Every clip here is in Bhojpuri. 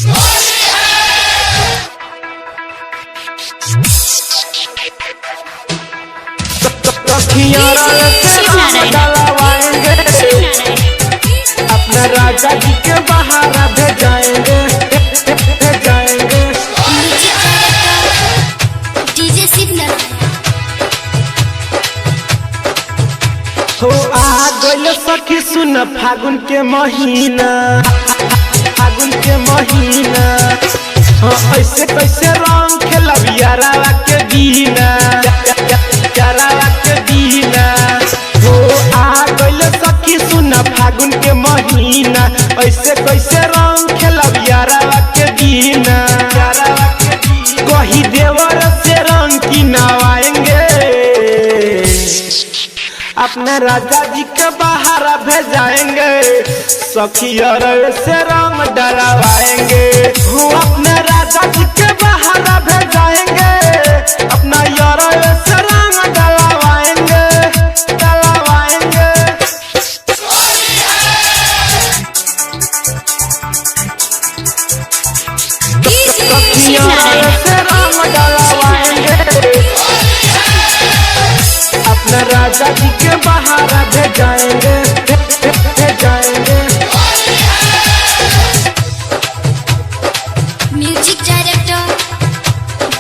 अपने राजा जी के बाहर भेजाएंगे भेजाएंगे। डीजे सिग्नल हो आ गइल सखी सुन फागुन के महीना, फागुन के महीना। ऐसे कैसे रंग खेलब यारावा के दीना, यारावा के दीना। हो आ गइल सखी सुन फागुन के महीना, ऐसे कैसे रंग खेलब यारावा के दीना, यारावा के दीना। कही देवर से रंग की नवाएंगे, अपने राजा जी के बाहर भेजाएंगे, सखिया से रंग डलवाएंगे। हो अपने राजा जी के बाहर भेजाएंगे, अपना यार से रंग डलवाएंगे, डलवाएंगे। सखिया से रंग डलवाएंगे, अपने राजा जी के बाहर भेजाएंगे, भेजाएंगे। Music director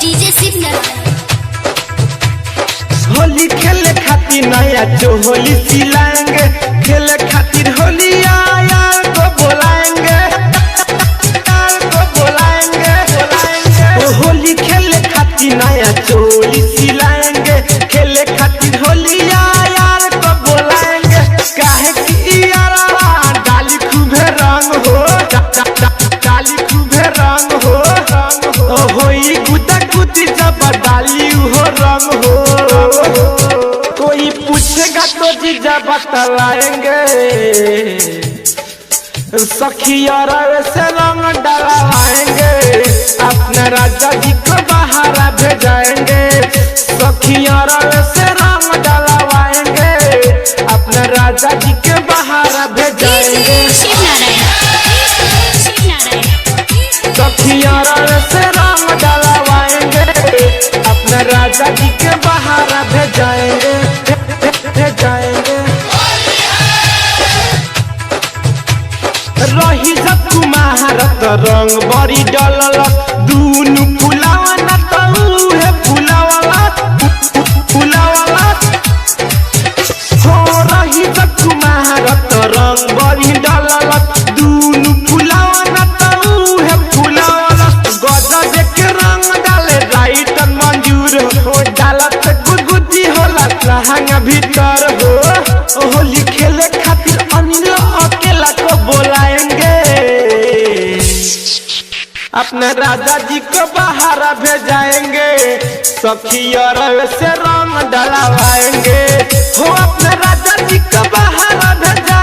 DJ Signal Holi खेले खातिर नया जो होली सिलाएंगे, खेले खातिर होली यार को बुलाएंगे, यार को बुलाएंगे, बुलाएंगे। होली खेले खातिर नया चोली सिलाएंगे, खेले खातिर होली यार को बुलाएंगे। काहे कि यारा डाली खूबे रंग हो, डाली खूबे रंग हो, होई गुदा गुदी जब डाली हो रंग हो। कोई पूछेगा तो जीजा बतलाएंगे, सखिया से रंग डलवाएंगे, अपने राजा जी को बाहर भेजाएंगे, सखिया से रंग डलवाएंगे, अपने राजा जी के बाहर भेजाएंगे, सखिया से रंग डलवाएंगे, अपने राजा जी के बाहर भेजाएंगे, भेजाएंगे। रही जब कुमार तो रंग बड़ी डलल, दूनु फुलावा न तो है फुलावाला, फुलावाला। हो रही जब कुमार तो रंग बड़ी डलल, दूनु फुलावा न तो है फुलावाला। गजब के रंग डाले राइट मंजूर हो, डालत गुदगुदी होला लहंगा भीतर हो। होली खेले खातिर अनिल अकेला को बुलाएंगे, अपने राजा जी को बाहर भेजाएंगे, सखिया से रंग डलवाएंगे। हो अपने राजा जी को बाहर भेजा